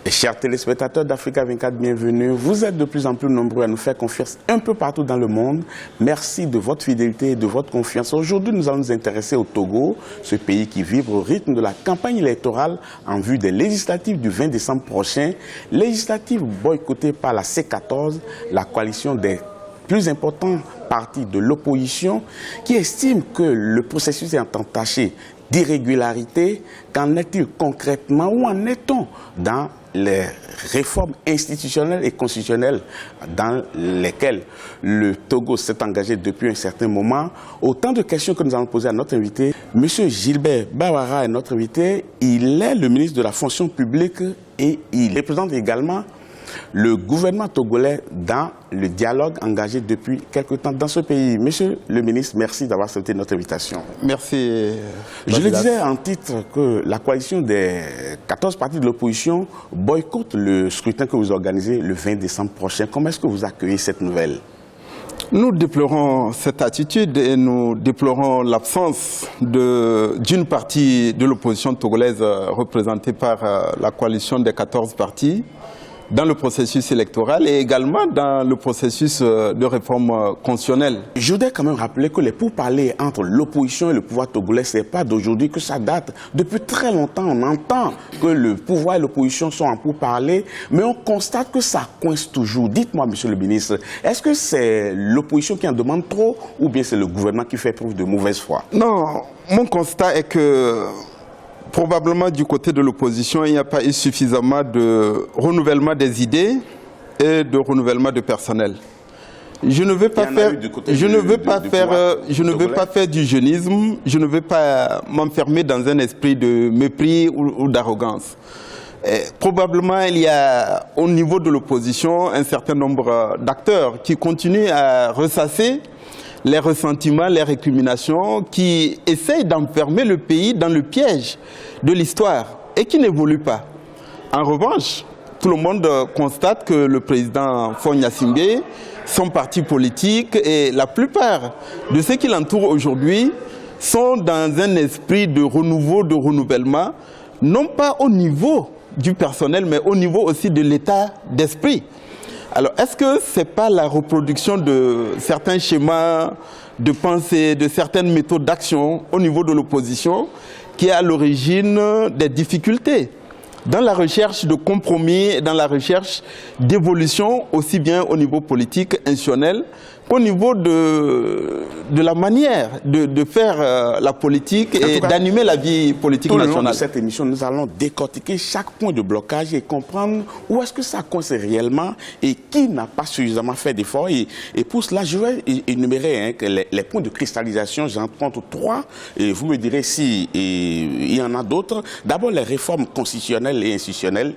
Chers téléspectateurs d'Africa 24, bienvenue. Vous êtes de plus en plus nombreux à nous faire confiance un peu partout dans le monde. Merci de votre fidélité et de votre confiance. Aujourd'hui, nous allons nous intéresser au Togo, ce pays qui vibre au rythme de la campagne électorale en vue des législatives du 20 décembre prochain. Législatives boycottées par la C14, la coalition des plus importants partis de l'opposition, qui estime que le processus est entaché d'irrégularité. Qu'en est-il concrètement? Où en est-on dans les réformes institutionnelles et constitutionnelles dans lesquelles le Togo s'est engagé depuis un certain moment? Autant de questions que nous allons poser à notre invité. Monsieur Gilbert Bawara est notre invité. Il est le ministre de la fonction publique et il représente également le gouvernement togolais dans le dialogue engagé depuis quelque temps dans ce pays. Monsieur le ministre, merci d'avoir accepté notre invitation. Merci. Je le disais en titre que la coalition des 14 partis de l'opposition boycotte le scrutin que vous organisez le 20 décembre prochain. Comment est-ce que vous accueillez cette nouvelle? Nous déplorons cette attitude et nous déplorons l'absence d'une partie de l'opposition togolaise représentée par la coalition des 14 partis dans le processus électoral et également dans le processus de réforme constitutionnelle. Je voudrais quand même rappeler que les pourparlers entre l'opposition et le pouvoir togolais, ce n'est pas d'aujourd'hui que ça date. Depuis très longtemps, on entend que le pouvoir et l'opposition sont en pourparlers, mais on constate que ça coince toujours. Dites-moi, monsieur le ministre, est-ce que c'est l'opposition qui en demande trop ou bien c'est le gouvernement qui fait preuve de mauvaise foi? Non, mon constat est que probablement du côté de l'opposition, il n'y a pas eu suffisamment de renouvellement des idées et de renouvellement de personnel. Je ne veux pas faire, faire du jeunisme, je ne veux pas m'enfermer dans un esprit de mépris ou d'arrogance. Probablement, il y a au niveau de l'opposition un certain nombre d'acteurs qui continuent à ressasser les ressentiments, les récriminations, qui essayent d'enfermer le pays dans le piège de l'histoire et qui n'évoluent pas. En revanche, tout le monde constate que le président Faure Gnassingbé, son parti politique et la plupart de ceux qui l'entourent aujourd'hui sont dans un esprit de renouveau, de renouvellement, non pas au niveau du personnel, mais au niveau aussi de l'état d'esprit. Alors, est-ce que ce n'est pas la reproduction de certains schémas de pensée, de certaines méthodes d'action au niveau de l'opposition qui est à l'origine des difficultés dans la recherche de compromis, dans la recherche d'évolution, aussi bien au niveau politique, institutionnel, qu'au niveau de la manière de faire la politique et d'animer la vie politique nationale. Tout le long de cette émission, nous allons décortiquer chaque point de blocage et comprendre où est-ce que ça coince réellement et qui n'a pas suffisamment fait d'efforts. Et pour cela, je vais énumérer les points de cristallisation. J'en compte 3 et vous me direz si il y en a d'autres. D'abord, les réformes constitutionnelles et institutionnelles.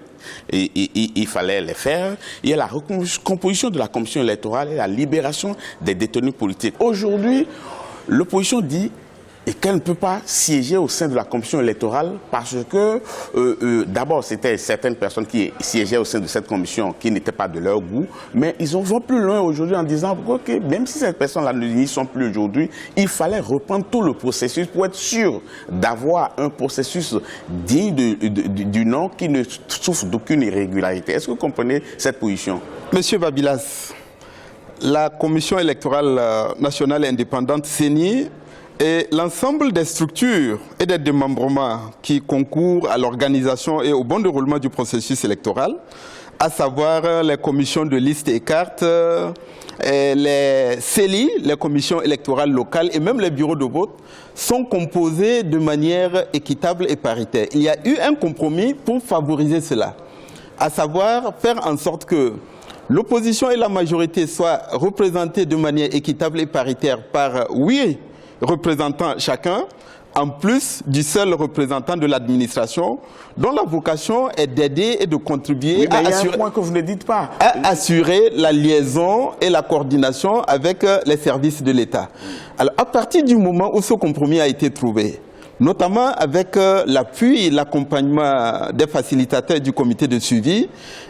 Il fallait les faire. Il y a la recomposition de la commission électorale et la libération des détenus politiques. Aujourd'hui, l'opposition dit qu'elle ne peut pas siéger au sein de la commission électorale parce que, d'abord, c'était certaines personnes qui siégeaient au sein de cette commission qui n'étaient pas de leur goût, mais ils vont plus loin aujourd'hui en disant que même si ces personnes-là n'y sont plus aujourd'hui, il fallait reprendre tout le processus pour être sûr d'avoir un processus digne du nom qui ne souffre d'aucune irrégularité. Est-ce que vous comprenez cette position? Monsieur Babilas, la commission électorale nationale indépendante CENI et l'ensemble des structures et des démembrements qui concourent à l'organisation et au bon déroulement du processus électoral, à savoir les commissions de listes et cartes, les CELI, les commissions électorales locales et même les bureaux de vote, sont composés de manière équitable et paritaire. Il y a eu un compromis pour favoriser cela, à savoir faire en sorte que l'opposition et la majorité soient représentées de manière équitable et paritaire par 8 représentants chacun, en plus du seul représentant de l'administration, dont la vocation est d'aider et de contribuer à assurer, un point que vous ne dites pas. À assurer la liaison et la coordination avec les services de l'État. Alors, à partir du moment où ce compromis a été trouvé, notamment avec l'appui et l'accompagnement des facilitateurs du comité de suivi,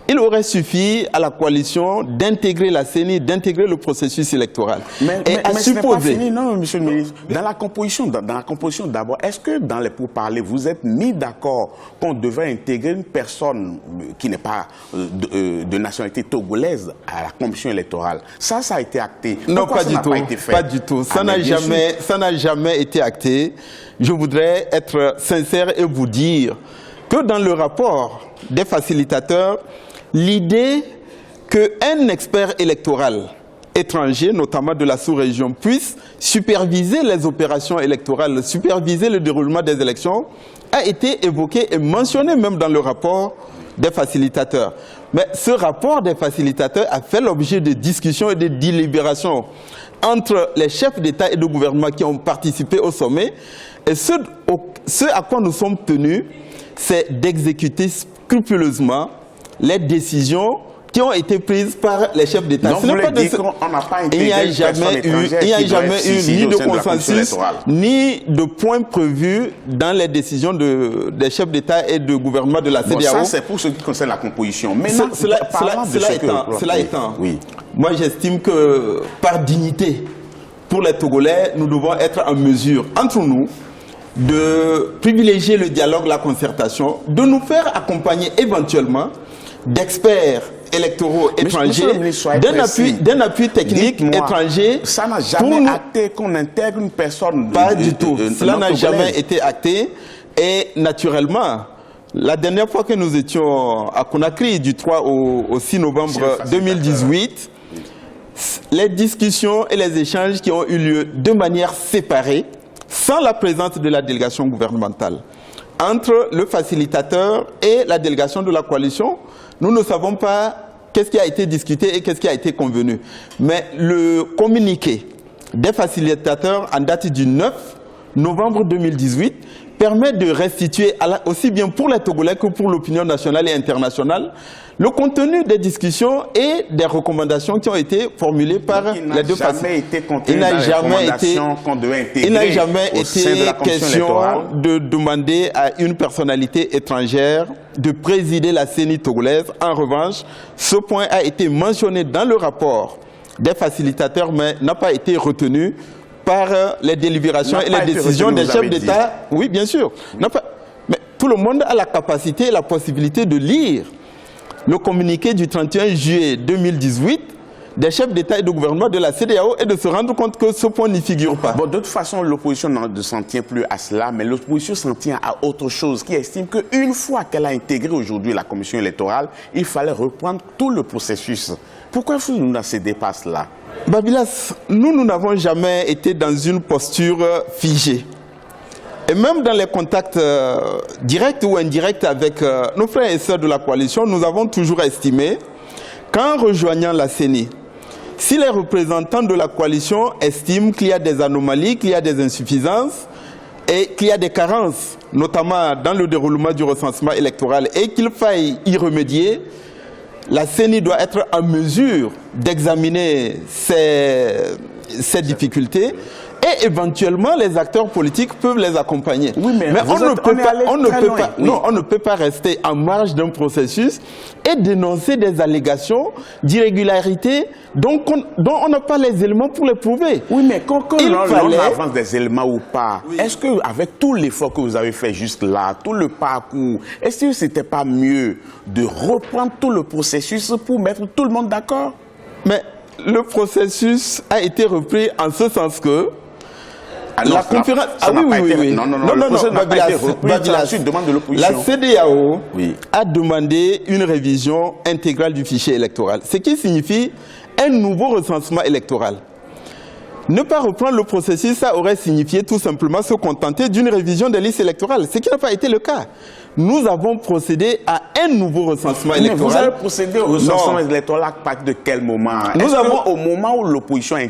il aurait suffi à la coalition d'intégrer la CENI, d'intégrer le processus électoral. Mais ce n'est pas fini, non, monsieur le ministre. Dans la composition d'abord, est-ce que dans les pourparlers, vous êtes mis d'accord qu'on devait intégrer une personne qui n'est pas de nationalité togolaise à la commission électorale? Ça a été acté. Non, pas du tout. Pas du tout. Ça n'a jamais été acté. Je voudrais être sincère et vous dire que dans le rapport des facilitateurs, l'idée qu'un expert électoral étranger, notamment de la sous-région, puisse superviser les opérations électorales, superviser le déroulement des élections, a été évoquée et mentionnée même dans le rapport des facilitateurs. Mais ce rapport des facilitateurs a fait l'objet de discussions et de délibérations entre les chefs d'État et de gouvernement qui ont participé au sommet. Et ce à quoi nous sommes tenus, c'est d'exécuter scrupuleusement les décisions qui ont été prises par les chefs d'État. Il n'y a jamais eu ni de consensus, ni de points prévus dans les décisions des chefs d'État et de gouvernement de la CEDEAO. Ça, c'est pour ce qui concerne la composition. Maintenant, cela étant, oui. Moi j'estime que par dignité, pour les Togolais, nous devons être en mesure, entre nous, de privilégier le dialogue, la concertation, de nous faire accompagner éventuellement d'experts électoraux étrangers, d'un appui technique étranger. Ça n'a jamais acté qu'on intègre une personne. Pas du tout. Cela n'a jamais été acté. Et naturellement, la dernière fois que nous étions à Conakry, du 3 au 6 novembre 2018, les discussions et les échanges qui ont eu lieu de manière séparée, sans la présence de la délégation gouvernementale, entre le facilitateur et la délégation de la coalition, nous ne savons pas qu'est-ce qui a été discuté et qu'est-ce qui a été convenu. Mais le communiqué des facilitateurs en date du 9 novembre 2018 permet de restituer, aussi bien pour les Togolais que pour l'opinion nationale et internationale, le contenu des discussions et des recommandations qui ont été formulées par les deux facilitateurs. Il n'a jamais été question de demander à une personnalité étrangère de présider la CENI togolaise. En revanche, ce point a été mentionné dans le rapport des facilitateurs, mais n'a pas été retenu par les délibérations et les décisions des chefs d'État. Oui, bien sûr. Mais tout le monde a la capacité et la possibilité de lire le communiqué du 31 juillet 2018 des chefs d'État et de gouvernement de la CEDEAO et de se rendre compte que ce point n'y figure pas. Bon, de toute façon, l'opposition ne s'en tient plus à cela, mais l'opposition s'en tient à autre chose, qui estime qu'une fois qu'elle a intégré aujourd'hui la commission électorale, il fallait reprendre tout le processus. Pourquoi vous nous cédez pas cela? Babilas, nous n'avons jamais été dans une posture figée. Et même dans les contacts directs ou indirects avec nos frères et sœurs de la coalition, nous avons toujours estimé qu'en rejoignant la CENI, si les représentants de la coalition estiment qu'il y a des anomalies, qu'il y a des insuffisances et qu'il y a des carences, notamment dans le déroulement du recensement électoral, et qu'il faille y remédier, la CENI doit être en mesure d'examiner ces difficultés et éventuellement les acteurs politiques peuvent les accompagner. Oui, mais on ne peut pas rester en marge d'un processus et dénoncer des allégations d'irrégularité dont on n'a pas les éléments pour les prouver. Oui, mais quand on avance des éléments ou pas, oui. Est-ce qu'avec tout l'effort que vous avez fait jusque-là, tout le parcours, est-ce que ce n'était pas mieux de reprendre tout le processus pour mettre tout le monde d'accord? Mais le processus a été repris en ce sens que la conférence... La CEDEAO a demandé une révision intégrale du fichier électoral, ce qui signifie un nouveau recensement électoral. Ne pas reprendre le processus, ça aurait signifié tout simplement se contenter d'une révision des listes électorales, ce qui n'a pas été le cas. Nous avons procédé à un nouveau recensement électoral. Vous avez procédé au recensement électoral à partir de quel moment? Au moment où l'opposition a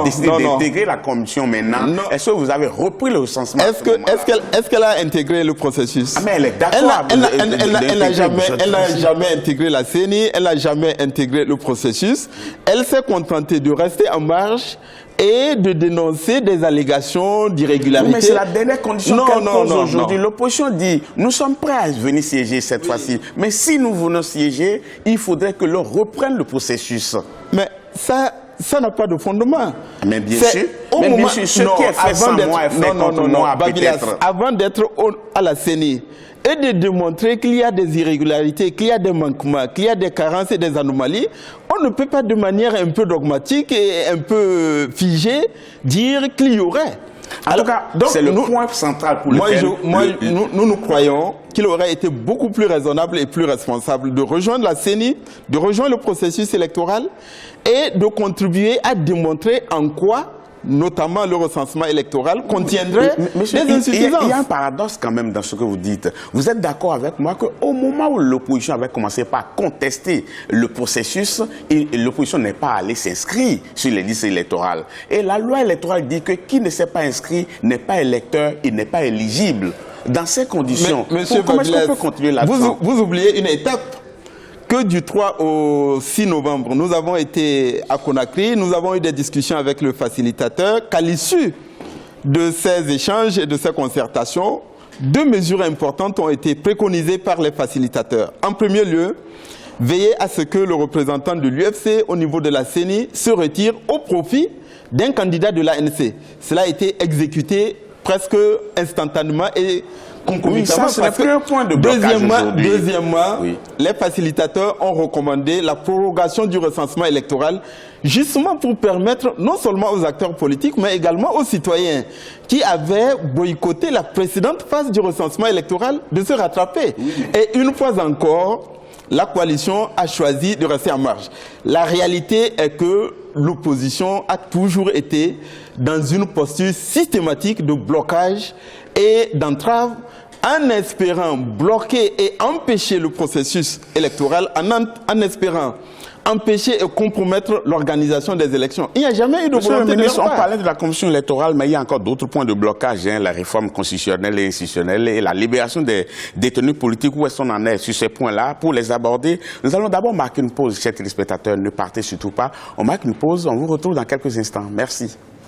décidé d'intégrer la commission maintenant, est-ce que vous avez repris le recensement? Est-ce qu'elle a intégré le processus? Mais elle est d'accord. Elle n'a jamais intégré la CENI, elle n'a jamais intégré le processus. Elle s'est contentée de rester en marge et de dénoncer des allégations d'irrégularité. Mais c'est la dernière condition qu'elle pose aujourd'hui. L'opposition dit, nous sommes prêts à venir siéger cette fois-ci, mais si nous venons siéger, il faudrait que l'on reprenne le processus. Mais ça n'a pas de fondement. Mais bien sûr, ce qui est fait sans moi est fait contre moi, peut-être. Avant d'être à la CENI et de démontrer qu'il y a des irrégularités, qu'il y a des manquements, qu'il y a des carences et des anomalies, on ne peut pas de manière un peu dogmatique et un peu figée dire qu'il y aurait. En tout cas, c'est le point central pour lequel... Nous croyons qu'il aurait été beaucoup plus raisonnable et plus responsable de rejoindre la CENI, de rejoindre le processus électoral et de contribuer à démontrer en quoi, notamment le recensement électoral, contiendrait des insuffisances. Il y a un paradoxe quand même dans ce que vous dites. Vous êtes d'accord avec moi qu'au moment où l'opposition avait commencé par contester le processus, l'opposition n'est pas allée s'inscrire sur les listes électorales. Et la loi électorale dit que qui ne s'est pas inscrit n'est pas électeur, il n'est pas éligible. Dans ces conditions, comment est-ce qu'on peut continuer là-dedans? Vous oubliez une étape. Que du 3 au 6 novembre, nous avons été à Conakry, nous avons eu des discussions avec le facilitateur, qu'à l'issue de ces échanges et de ces concertations, 2 mesures importantes ont été préconisées par les facilitateurs. En premier lieu, veiller à ce que le représentant de l'UFC au niveau de la CENI se retire au profit d'un candidat de l'ANC. Cela a été exécuté presque instantanément et concomitamment. Oui, ça, c'est un point de blocage aujourd'hui. Deuxièmement, les facilitateurs ont recommandé la prorogation du recensement électoral justement pour permettre non seulement aux acteurs politiques mais également aux citoyens qui avaient boycotté la précédente phase du recensement électoral de se rattraper. Et une fois encore, la coalition a choisi de rester en marge. La réalité est que l'opposition a toujours été dans une posture systématique de blocage et d'entrave en espérant bloquer et empêcher le processus électoral, en espérant empêcher et compromettre l'organisation des élections. Il n'y a jamais eu de volonté de on parlait de la commission électorale, mais il y a encore d'autres points de blocage, la réforme constitutionnelle et institutionnelle et la libération des détenus politiques. Où est-ce qu'on en est sur ces points-là? Pour les aborder, nous allons d'abord marquer une pause, chers téléspectateurs. Ne partez surtout pas. On marque une pause, on vous retrouve dans quelques instants. Merci.